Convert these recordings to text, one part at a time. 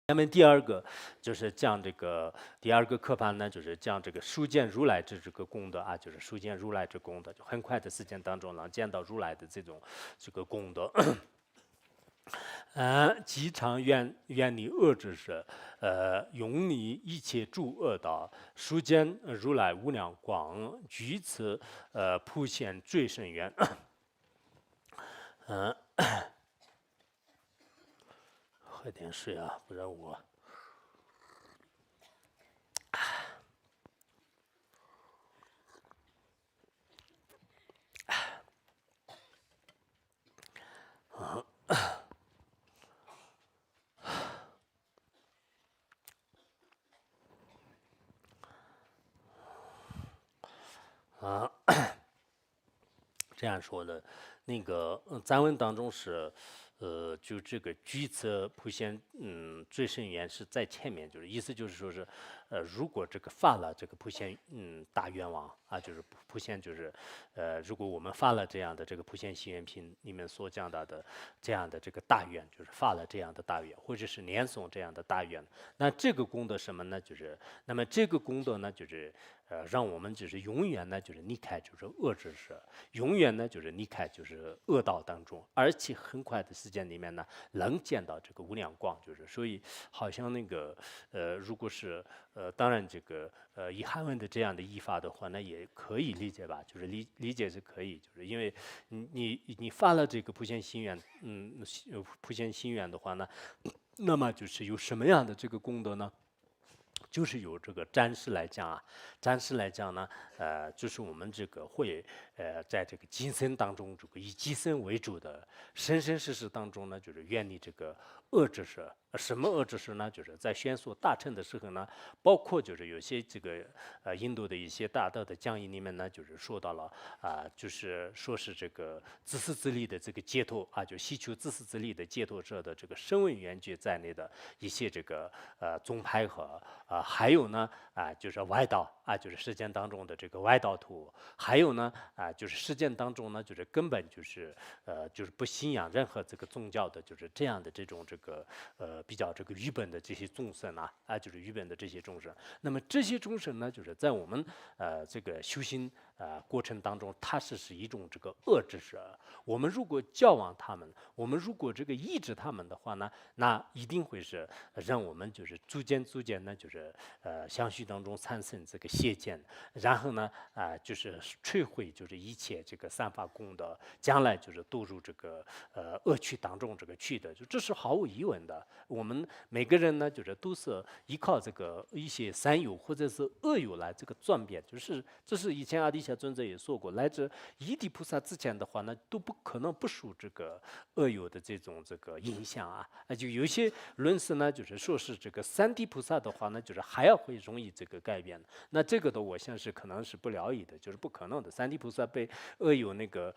下面第二个就是讲这个第二个课盘呢，就是讲这个书见如来之这个功德啊，就是书见如来之功德，就很快的时间当中能见到如来的这个功德。极常远离恶之事，永离一切诸恶道，书见如来无量光，举此普现最深愿。喝点水啊，不然我。这样说的，那个赞文当中是，就这个居次普贤，最深愿是在前面，就是意思就是说是，如果这个发了这个普贤，大愿望啊，就是普贤就是，如果我们发了这样的这个普贤行愿品里面所讲到的这样的这个大愿，就是发了这样的大愿，或者是念诵这样的大愿，那这个功德什么呢？就是，那么这个功德呢，就是让我们就是永远呢，就是离开就是恶知识，永远呢就是离开就是恶道当中，而且很快的时间里面呢，能见到这个无量光，就是所以好像那个如果是当然这个以汉文的这样的译法的话，那也可以理解吧，就是理解是可以，就是因为你发了这个普贤心愿，普贤心愿的话呢，那么就是有什么样的这个功德呢？就是有这个占师来讲啊，占师来讲呢，就是我们这个会在这个今生当中，这个以今生为主的生生世世当中呢，就是远离这个恶知识。什么恶知识呢？就是在宣说大乘的时候呢，包括就是有些这个印度的一些大道的讲义里面呢，就是说到了就是说是这个自私自利的这个解脱啊，就希求自私自利的解脱者的这个声闻缘觉在内的一些这个宗派和还有呢就是外道啊，就是世间当中的这个外道徒，还有呢就是世间当中呢，就是根本就是不信仰任何这个宗教的，就是这样的这种这个比较这个愚笨的这些众生就是愚笨的这些众生。那么这些众生呢，就是在我们这个修行过程当中，它是一种这个恶知识。我们如果教往他们，我们如果这个抑制他们的话呢，那一定会是让我们就是逐渐呢，就是相续当中产生这个邪见，然后呢就是摧毁就是一切这个三法功德，将来就是堕入这个恶趣当中这个去的，就这是毫无疑问的。我们每个人呢，就是都是依靠这个一些善友或者是恶友来这个转变，就是这是以前阿底峡尊者也说过，来自一地菩萨之前的话呢，都不可能不受这个恶友的这种这个影响就有一些论师呢，就是说是这个三地菩萨的话呢，就是还要会容易这个改变。那这个的我想是可能是不了解的，就是不可能的。三地菩萨被恶友那个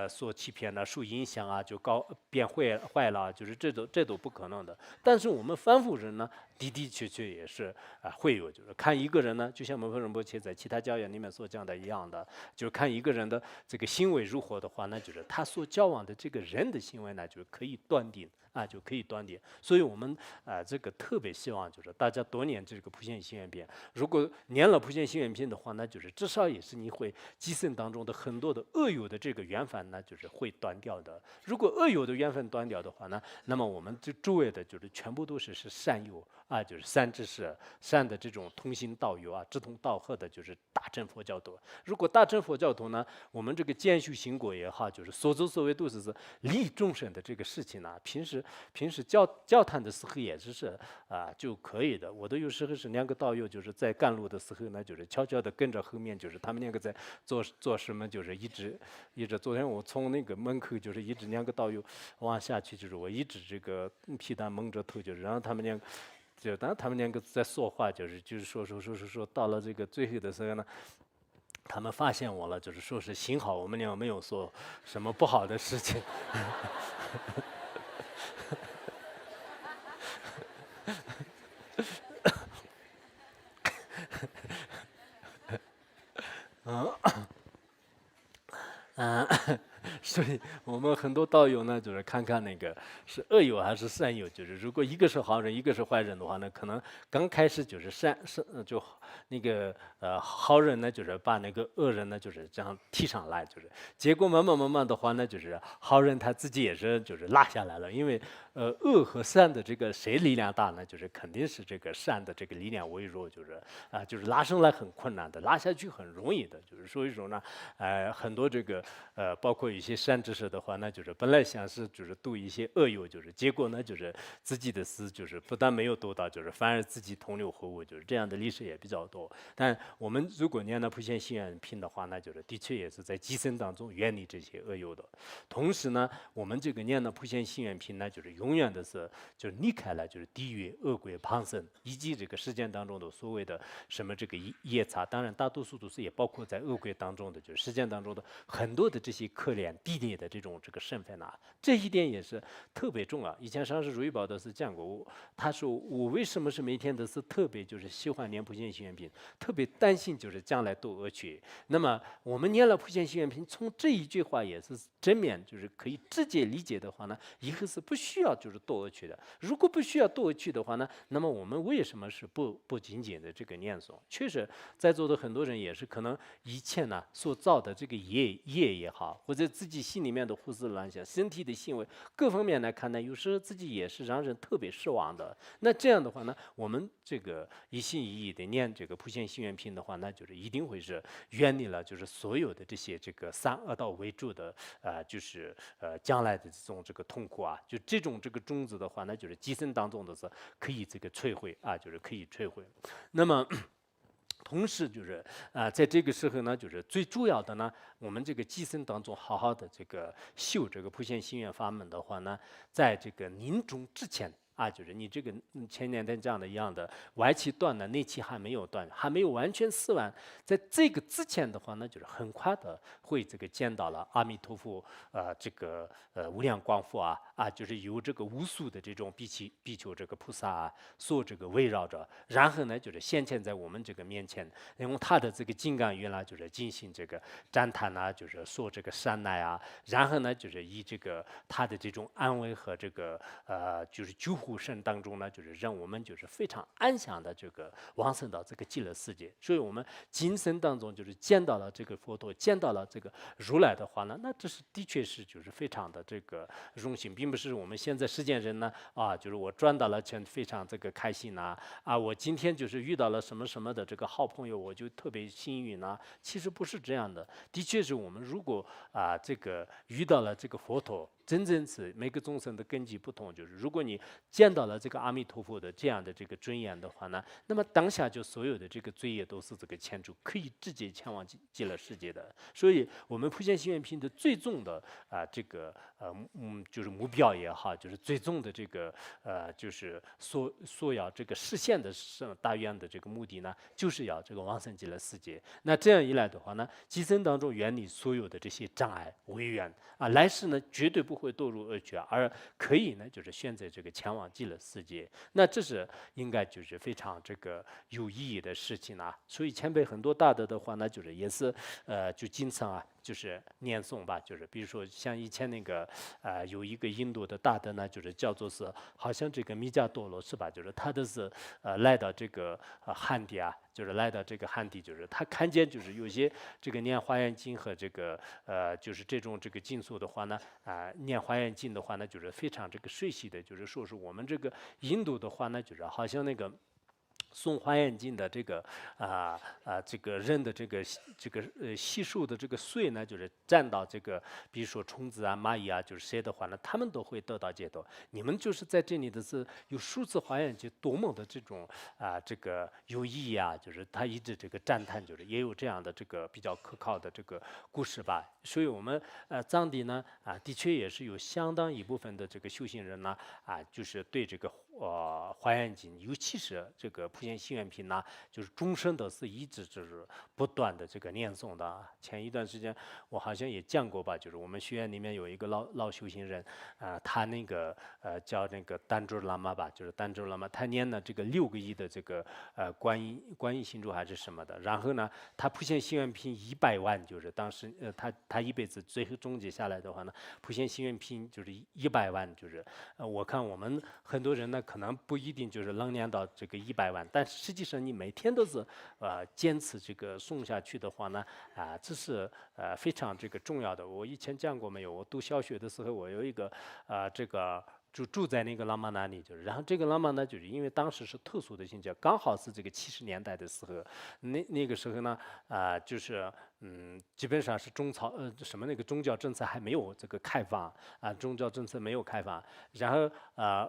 所欺骗了、受影响就变坏了，就是这都不可能的。但是我们凡夫人呢，的确也是会有，就是看一个人呢，就像摩诃仁波切在其他教言里面所讲的一样的，就是看一个人的这个行为如何的话，那就是他所交往的这个人的行为呢，就可以断定就可以断定。所以我们这个特别希望就是大家多念这个普贤行愿品。如果念了普贤行愿品的话，那就是至少也是你会今生当中的很多的恶友的这个缘分呢，就是会断掉的。如果恶友的缘分断掉的话呢，那么我们这周围的就是全部都是善友就是善知识、善的这种同心道友志同道合的，就是大乘佛教徒。如果大乘佛教徒呢，我们这个见修行果也好，就是所作所为都是利众生的这个事情呢，平时交谈的时候也是就可以的。我都有时候是两个道友，就是在赶路的时候呢，就是悄悄的跟着后面，就是他们两个在做什么，就是一直。昨天我从那个门口就是一直两个道友往下去，就是我一直这个皮蛋蒙着头，就是让他们两个。当他们两个在说话，就是说，到了这个最后的时候呢，他们发现我了，就是说是幸好我们俩没有说什么不好的事情。所以我们很多道友呢，就是看看那个是恶友还是善友，就是如果一个是好人，一个是坏人的话呢，可能刚开始就是就那个好人呢，就是把那个恶人呢，就是这样提上来，就是结果慢慢的话呢，就是好人他自己也是就是落下来了，因为恶和善的这个谁力量大呢？就是肯定是这个善的这个力量微弱，就是就是拉上来很困难的，拉下去很容易的，就是所以说呢，很多这个包括一些善知识的话呢，就是本来想是就是度一些恶友，就是结果呢就是自己的事就是不但没有度到，就是反而自己同流合污，就是这样的历史也比较多。但我们如果念了普贤行愿品的话呢，就是的确也是在积生当中远离这些恶友的。同时呢，我们这个念的普贤行愿品呢，就是永远的是就是离开了就是地狱、恶鬼、旁生以及这个世间当中的所谓的什么这个夜叉，当然大多数都是也包括在恶鬼当中的，就是世间当中的很多的这些可怜低劣的这种这个身份啊，这一点也是特别重要。以前上师如意宝德师讲过，他说我为什么是每天都是特别就是喜欢念普贤行愿品，特别担心就是将来堕恶趣。那么我们念了普贤行愿品，从这一句话也是正面就是可以直接理解的话呢，以后是不需要就是堕恶趣的。如果不需要堕恶趣的话呢，那么我们为什么是不仅仅的这个念诵？确实，在座的很多人也是可能以前呢所造的这个业也好，或者自己心里面的胡思乱想、身体的行为各方面来看呢，有时候自己也是让人特别失望的。那这样的话呢，我们这个一心一意的念这个普贤行愿品的话，那就是一定会是远离了就是所有的这些这个三恶道为主的就是将来的这种这个痛苦啊，就这种这个种子的话，那就是积生当中的是可以这个摧毁啊，就是可以摧毁。那么同时就是在这个时候呢，就是最主要的呢，我们这个积生当中好好的这个修这个普贤行愿法门的话呢，在这个临终之前。就是你这个前年天讲的一样的，外气断了，内气还没有断，还没有完全死完。在这个之前的话呢，就是很快的会这个见到了阿弥陀佛，这个无量光佛就是由这个无数的这种比丘这个菩萨所这个围绕着，然后呢，就是现前在我们这个面前，用他的这个金刚语呢，就是进行这个赞叹就是说这个善奈然后呢，就是以这个他的这种安慰和这个就是救护声当中呢，就是让我们就是非常安详的这个往生到这个极乐世界。所以我们今生当中就是见到了这个佛陀，见到了这个如来的话呢，那这是的确是就是非常的这个荣幸，并不是我们现在世间人呢就是我赚到了钱非常这个开心我今天就是遇到了什么什么的这个好朋友，我就特别幸运其实不是这样的，的确是我们如果这个遇到了这个佛陀。真正是每个众生的根基不同，就是如果你见到了这个阿弥陀佛的这样的这个尊严的话呢，那么当下就所有的这个罪业都是这个牵住，可以直接前往极乐世界的。所以，我们普贤行愿品的最终的这个就是目标也好，就是最终的这个就是所要这个实现的大愿的这个目的呢，就是要这个往生极乐世界。那这样一来的话呢，今生当中远离所有的这些障碍违缘来世呢绝对不会堕入恶趣，而可以呢就是选择这个前往极乐世界。那这是应该就是非常这个有意义的事情所以前辈很多大德的话呢，就是也是就经常就是念诵吧，就是比如说像以前那个有一个印度的大德呢，就是叫做是好像这个弥迦多罗是吧？就是他的是来到这个汉地就是来到这个汉地，就是他看见就是有些这个念华严经和这个就是这种这个经书的话呢念华严经的话呢，就是非常这个熟悉的，就是说是我们这个印度的话呢，就是好像那个。诵华严经的这个这个人的这个悉数的这个税呢，就是占到这个，比如说虫子蚂蚁就是谁的话呢，他们都会得到解脱。你们就是在这里的是有数字华严经多么的这种这个有意义就是他一直这个赞叹，就是也有这样的这个比较可靠的这个故事吧。所以我们藏地呢的确也是有相当一部分的这个修行人呢就是对这个华严经，尤其是这个普贤贤心愿品呢，就是终身的是一直就是不断的这个念诵的啊。前一段时间我好像也讲过吧，就是我们学院里面有一个老修行人，他那个叫那个丹珠喇嘛吧，就是丹珠喇嘛，他念了这个6个亿的这个观音心咒还是什么的，然后呢，他普贤心愿品100万，就是当时他一辈子最后终结下来的话呢，普贤心愿品就是100万，就是我看我们很多人呢可能不一定就是能念到这个100万，但实际上你每天都是坚持这个诵下去的话呢，这是非常这个重要的。我以前讲过没有？我读小学的时候，我有一个这个。就住在那个拉玛那里，就是，然后这个拉玛呢，就是因为当时是特殊的信教，刚好是这个70年代的时候，那个时候呢，就是基本上是什么那个宗教政策还没有这个开放宗教政策没有开放，然后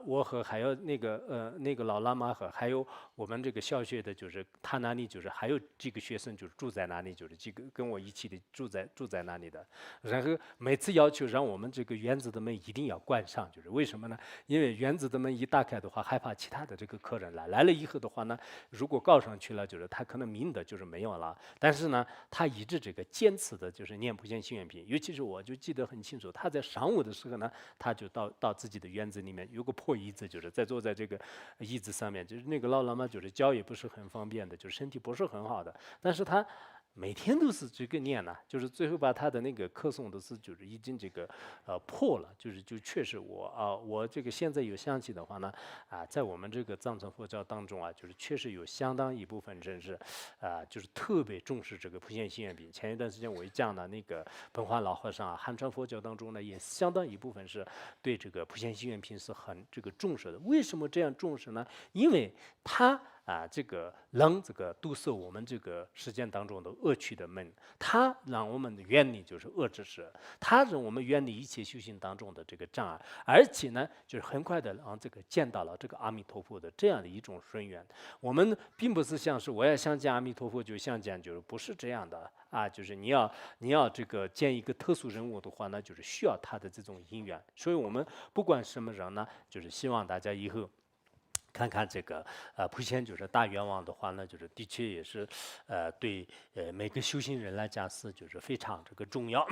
我和还有那个老喇嘛和还有我们这个小学的，就是他那里就是还有几个学生就是住在那里，就是几个跟我一起的住在那里的，然后每次要求让我们这个园子的门一定要关上，就是为什么呢？因为园子的门一打开的话，害怕其他的这个客人来了以后的话呢，如果告上去了，就是他可能命的就是没有了。但是呢，他一直这个坚持的就是念普贤心愿品，尤其是我就记得很清楚，他在上午的时候呢，他就到自己的园子里面有个破椅子，就是坐在这个椅子上面，就是那个老喇嘛就是脚也不是很方便的，就是身体不是很好的，但是他。每天都是这个念呢，就是最后把他的那个课诵的是就是已经这个破了，就确实我这个现在有想起的话呢在我们这个藏传佛教当中就是确实有相当一部分人是就是特别重视这个普贤心愿品。前一段时间我一讲的那个本华老和尚汉传佛教当中呢，也相当一部分是对这个普贤心愿品是很这个重视的。为什么这样重视呢？因为他这个能这个堵塞我们这个实践当中的恶趣的门，它让我们远离就是恶知识，它让我们远离一切修行当中的这个障碍，而且呢，就是很快的让这个见到了这个阿弥陀佛的这样的一种顺缘。我们并不是像是我要想见阿弥陀佛就想见，就是不是这样的就是你要这个见一个特殊人物的话呢，就是需要他的这种因缘。所以我们不管什么人呢，就是希望大家以后。看看这个普贤就是大愿望的话呢，就是的确也是对每个修行人来讲是就是非常这个重要。